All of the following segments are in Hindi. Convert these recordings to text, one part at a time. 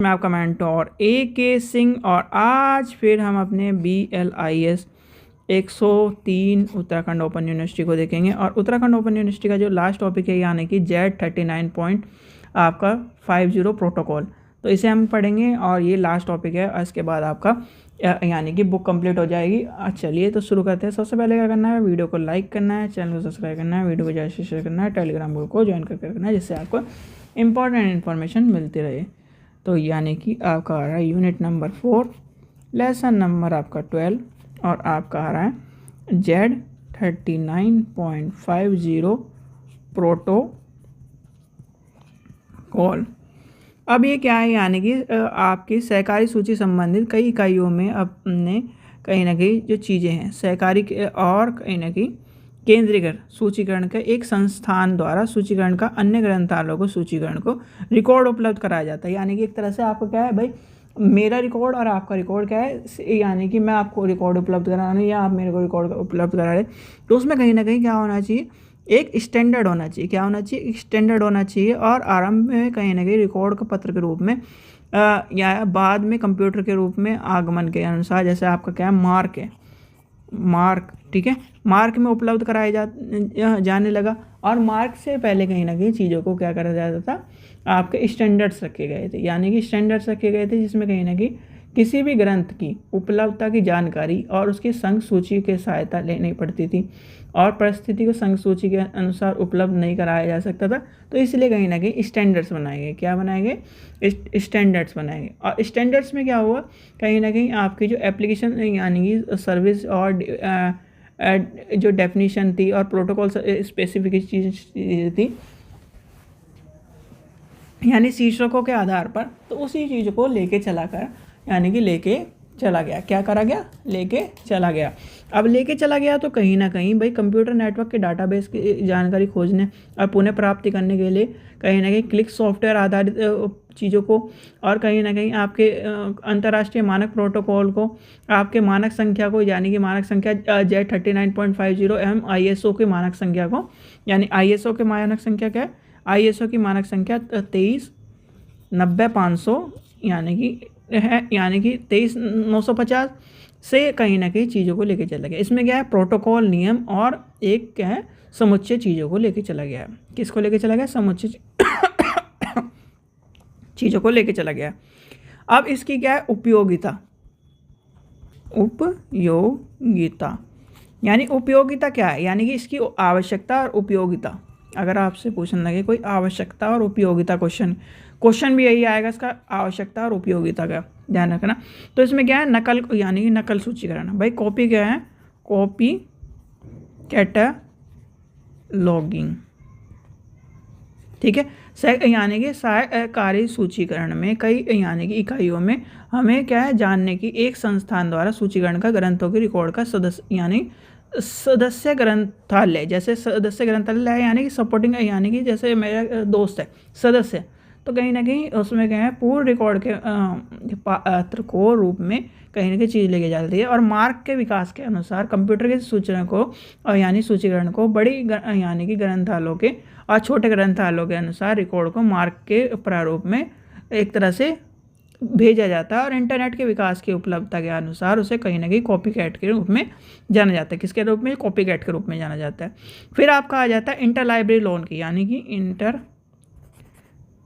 मैं आपका मेंटोर AK सिंह और आज फिर हम अपने BLIS 103 उत्तराखंड ओपन यूनिवर्सिटी को देखेंगे। और उत्तराखंड ओपन यूनिवर्सिटी का जो लास्ट टॉपिक है यानी कि Z39 आपका 50 प्रोटोकॉल, तो इसे हम पढ़ेंगे और ये लास्ट टॉपिक है। और इसके बाद आपका यानी कि बुक कंप्लीट हो जाएगी। चलिए तो शुरू करते हैं। सबसे पहले क्या करना है, वीडियो को लाइक करना है, चैनल को सब्सक्राइब करना है, वीडियो को ज़्यादा से शेयर करना है, टेलीग्राम ग्रुप को ज्वाइन करके रखना है जिससे आपको इंपॉर्टेंट इन्फॉर्मेशन मिलती रहे। तो यानी कि आपका आ रहा है यूनिट नंबर 4, लेसन नंबर आपका 12 और आपका आ रहा है Z39.50 प्रोटोकॉल। अब ये क्या है, यानी कि आपकी सहकारी सूची संबंधित कई इकाइयों में अपने कहीं ना कहीं जो चीज़ें हैं सहकारी और कहीं ना कहीं केंद्रीकृत सूचीकरण का एक संस्थान द्वारा सूचीकरण का अन्य ग्रंथालयों को सूचीकरण को रिकॉर्ड उपलब्ध कराया जाता है। यानी कि एक तरह से आपको क्या है भाई, मेरा रिकॉर्ड और आपका रिकॉर्ड क्या है, यानी कि मैं आपको रिकॉर्ड उपलब्ध करा रहा हूँ या आप मेरे को रिकॉर्ड उपलब्ध करा रहे, तो उसमें कहीं ना कहीं क्या होना चाहिए, एक स्टैंडर्ड होना चाहिए। क्या होना चाहिए, एक स्टैंडर्ड होना चाहिए। और आरंभ में कहीं ना कहीं रिकॉर्ड का पत्र के रूप में या बाद में कंप्यूटर के रूप में आगमन के अनुसार, जैसे आपका क्या है मार्क है, मार्क, ठीक है, मार्क में उपलब्ध कराया जाने लगा। और मार्क से पहले कहीं ना कहीं चीज़ों को क्या करा जाता था, आपके स्टैंडर्ड्स रखे गए थे। यानी कि स्टैंडर्ड्स रखे गए थे जिसमें कहीं ना कहीं किसी भी ग्रंथ की उपलब्धता की जानकारी और उसकी संघ सूची की सहायता लेनी पड़ती थी और परिस्थिति को संघ सूची के अनुसार उपलब्ध नहीं कराया जा सकता था। तो इसलिए कहीं ना कहीं स्टैंडर्ड्स बनाए गए। क्या बनाए गए, स्टैंडर्ड्स बनाए गए। और स्टैंडर्ड्स में क्या हुआ, कहीं ना कहीं आपकी जो एप्लीकेशन यानी कि सर्विस और जो डेफिनेशन थी और प्रोटोकॉल स्पेसिफिकेशन थी, यानी शीर्षकों के आधार पर, तो उसी चीज़ को लेके चला कर यानी कि लेके चला गया। क्या करा गया, लेके चला गया। अब लेके चला गया तो कहीं ना कहीं भाई कंप्यूटर नेटवर्क के डाटाबेस की जानकारी खोजने और पुनः प्राप्ति करने के लिए कहीं ना कहीं क्लिक सॉफ्टवेयर आधारित चीज़ों को और कहीं ना कहीं आपके अंतर्राष्ट्रीय मानक प्रोटोकॉल को, आपके मानक संख्या को, यानी कि मानक संख्या Z39.50 एवं ISO की मानक संख्या को, यानी ISO के मानक संख्या क्या है, ISO की मानक संख्या 23/90/500 यानी कि 23/950 से कहीं ना कहीं चीज़ों को लेके चला गया। इसमें क्या है, प्रोटोकॉल, नियम और एक क्या है, समुच्चय चीज़ों को लेके चला गया। किसको लेके चला गया, समुच्चय चीज़ों को लेके चला गया। अब इसकी क्या है, उपयोगिता। उपयोगिता यानी उपयोगिता क्या है, यानी कि इसकी आवश्यकता और उपयोगिता। अगर आपसे पूछने लगे कोई आवश्यकता और उपयोगिता क्वेश्चन भी यही आएगा, इसका आवश्यकता और उपयोगिता का ध्यान रखना। तो इसमें क्या है, नकल, यानी कि नकल सूचीकरण। भाई कॉपी क्या है, कॉपी कैटलॉगिंग, ठीक है। यानी कि सहकारी सूचीकरण में कई यानी कि इकाइयों में हमें क्या है जानने की, एक संस्थान द्वारा सूचीकरण का ग्रंथों के रिकॉर्ड का सदस्य यानी सदस्य ग्रंथालय, जैसे सदस्य ग्रंथालय है यानी कि सपोर्टिंग, यानी कि जैसे मेरा दोस्त है सदस्य, तो कहीं ना कहीं उसमें क्या है, पूर्ण रिकॉर्ड के पात्र को रूप में कहीं ना कहीं चीज़ लेके जाती है। और मार्क के विकास के अनुसार कंप्यूटर के सूचना को यानी सूचीकरण को बड़ी यानी कि ग्रंथालयों के और छोटे ग्रंथालयों के अनुसार रिकॉर्ड को मार्क के प्रारूप में एक तरह से भेजा जाता है। और इंटरनेट के विकास की उपलब्धता के अनुसार उसे कहीं ना कहीं कॉपीकैट के रूप में जाना जाता है। किसके रूप में, कॉपीकैट के रूप में जाना जाता है। फिर आपका आ जाता है इंटर लाइब्रेरी लोन की, यानी कि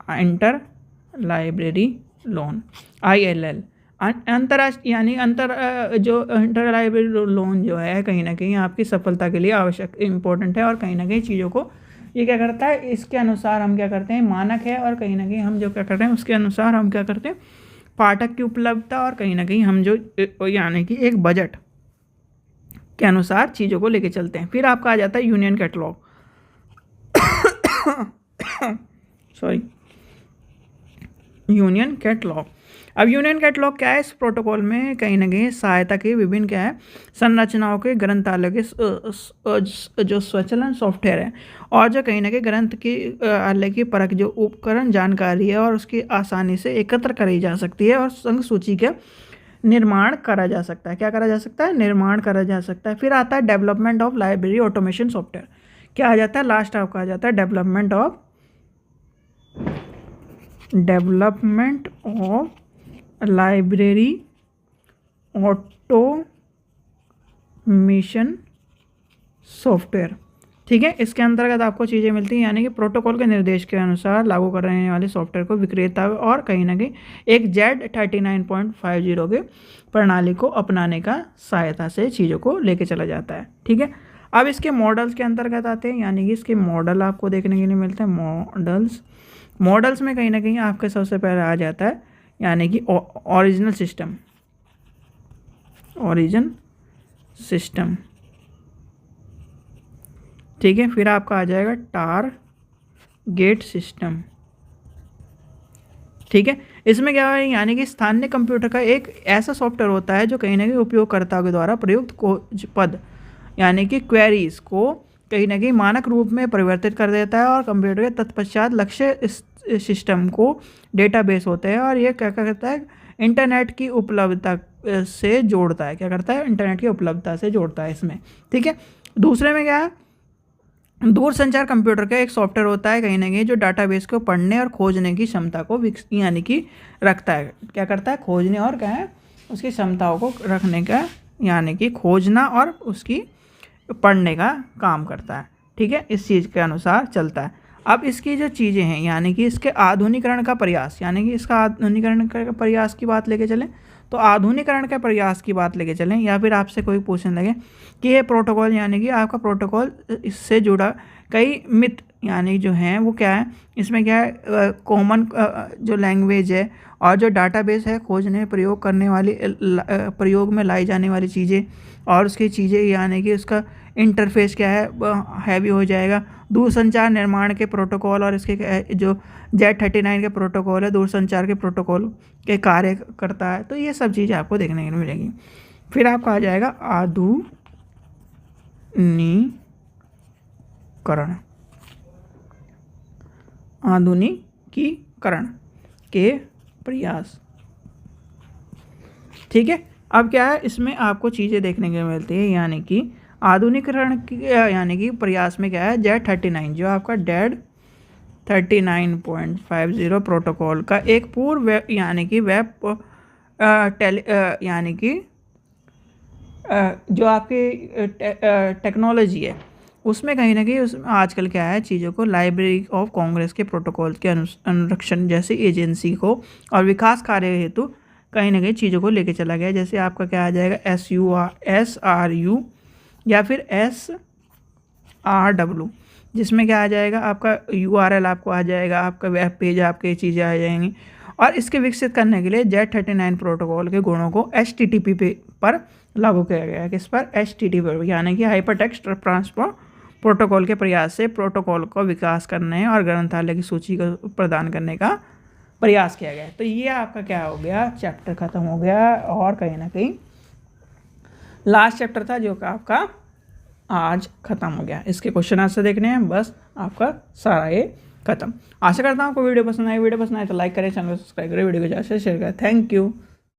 इंटर लाइब्रेरी लोन ILL, अंतरराष्ट्रीय यानी जो इंटर लाइब्रेरी लोन जो है कहीं ना कहीं आपकी सफलता के लिए आवश्यक इम्पोर्टेंट है। और कहीं ना कहीं चीज़ों को ये क्या करता है, इसके अनुसार हम क्या करते हैं, मानक है और कहीं ना कहीं हम जो क्या करते हैं उसके अनुसार हम क्या करते हैं, पाठक की उपलब्धता और कहीं ना कहीं हम जो यानी कि एक बजट के अनुसार चीज़ों को लेके चलते हैं। फिर आपका आ जाता है यूनियन कैटलॉग यूनियन कैटलॉग। अब यूनियन कैटलॉग क्या है, इस प्रोटोकॉल में कहीं ना कहीं सहायता के विभिन्न क्या है, संरचनाओं के ग्रंथालय के जो स्वचालन सॉफ्टवेयर है और जो कहीं ना कहीं ग्रंथ की आलय की परख जो उपकरण जानकारी है और उसकी आसानी से एकत्र करी जा सकती है और संघ सूची का निर्माण करा जा सकता है। क्या करा जा सकता है, निर्माण करा जा सकता है। फिर आता है development of library automation software. क्या आ जाता है, लास्ट आपका आ जाता है development of development of library automation software. ठीक है, इसके अंतर्गत आपको चीज़ें मिलती हैं, यानी कि प्रोटोकॉल के निर्देश के अनुसार लागू करने वाले सॉफ्टवेयर को विक्रेता और कहीं ना कहीं एक Z39.50 के प्रणाली को अपनाने का सहायता से चीज़ों को लेके चला जाता है। ठीक है, अब इसके मॉडल्स के अंतर्गत आते हैं, यानी कि इसके मॉडल आपको देखने के लिए मिलते हैं। मॉडल्स में कहीं ना कहीं आपके सबसे पहले आ जाता है यानी कि ओरिजिनल सिस्टम। ठीक है, फिर आपका आ जाएगा टारगेट सिस्टम। ठीक है, इसमें क्या है, यानी कि स्थानीय कंप्यूटर का एक ऐसा सॉफ्टवेयर होता है जो कहीं ना कहीं उपयोगकर्ताओं के द्वारा प्रयुक्त खोज पद यानी कि क्वेरीज को कहीं ना कहीं मानक रूप में परिवर्तित कर देता है और कंप्यूटर के तत्पश्चात लक्ष्य सिस्टम को डेटाबेस होते हैं और ये क्या करता है, इंटरनेट की उपलब्धता से जोड़ता है। क्या करता है, इंटरनेट की उपलब्धता से जोड़ता है इसमें। ठीक है, दूसरे में क्या है, दूरसंचार कंप्यूटर का एक सॉफ्टवेयर होता है कहीं ना कहीं जो डाटाबेस को पढ़ने और खोजने की क्षमता को यानी कि रखता है। क्या करता है, खोजने और क्या है, उसकी क्षमताओं को रखने का, यानी कि खोजना और उसकी पढ़ने का काम करता है। ठीक है, इस चीज़ के अनुसार चलता है। अब इसकी जो चीज़ें हैं, यानी कि इसके आधुनिकरण का प्रयास, यानी कि इसका आधुनिकरण का प्रयास की बात लेके चलें तो आधुनिकरण के प्रयास की बात लेके चलें, या फिर आपसे कोई पूछने लगे कि ये प्रोटोकॉल, यानी कि आपका प्रोटोकॉल इससे जुड़ा कई मिथ यानी जो हैं वो क्या है, इसमें क्या है, कॉमन जो लैंग्वेज है और जो डाटाबेस है, खोजने प्रयोग करने वाली प्रयोग में लाई जाने वाली चीज़ें और उसकी चीज़ें, यानी कि उसका इंटरफेस क्या है, हैवी हो जाएगा। दूरसंचार निर्माण के प्रोटोकॉल और इसके जो Z39 के प्रोटोकॉल है, दूरसंचार के प्रोटोकॉल के कार्य करता है। तो ये सब चीज़ें आपको देखने को मिलेगी। फिर आपका आ जाएगा आधुनिकीकरण के प्रयास। ठीक है, अब क्या है, इसमें आपको चीज़ें देखने को मिलती है, यानी कि आधुनिकीकरण यानी कि प्रयास में क्या है, Z39 जो आपका Z39.50 प्रोटोकॉल का एक पूर्व यानी कि वेब यानी कि जो आपकी टेक्नोलॉजी है उसमें कहीं ना कहीं उसमें आजकल क्या है, चीज़ों को लाइब्रेरी ऑफ कांग्रेस के प्रोटोकॉल के अनुरक्षण जैसी एजेंसी को और विकास कार्य हेतु कहीं ना कहीं चीज़ों को लेके चला गया। जैसे आपका क्या आ जाएगा, SRU या फिर SRW, जिसमें क्या आ जाएगा, आपका URL आपको आ जाएगा, आपका वेब पेज, आपके चीज़ें आ जाएंगी। और इसके विकसित करने के लिए Z39 प्रोटोकॉल के गुणों को HTTP पर लागू किया गया है। किस पर, HTTP यानी कि हाइपर टेक्स्ट ट्रांसफर प्रोटोकॉल के प्रयास से प्रोटोकॉल को विकास करने और ग्रंथालय की सूची को प्रदान करने का प्रयास किया गया। तो ये आपका क्या हो गया, चैप्टर ख़त्म हो गया और कहीं ना कहीं लास्ट चैप्टर था जो कि आपका आज ख़त्म हो गया। इसके क्वेश्चन आंसर देखने हैं, बस आपका सारा ये ख़त्म। आशा करता हूँ आपको वीडियो पसंद आए तो लाइक करें, चैनल को सब्सक्राइब करें, वीडियो को ज़्यादा से शेयर करें। Thank you.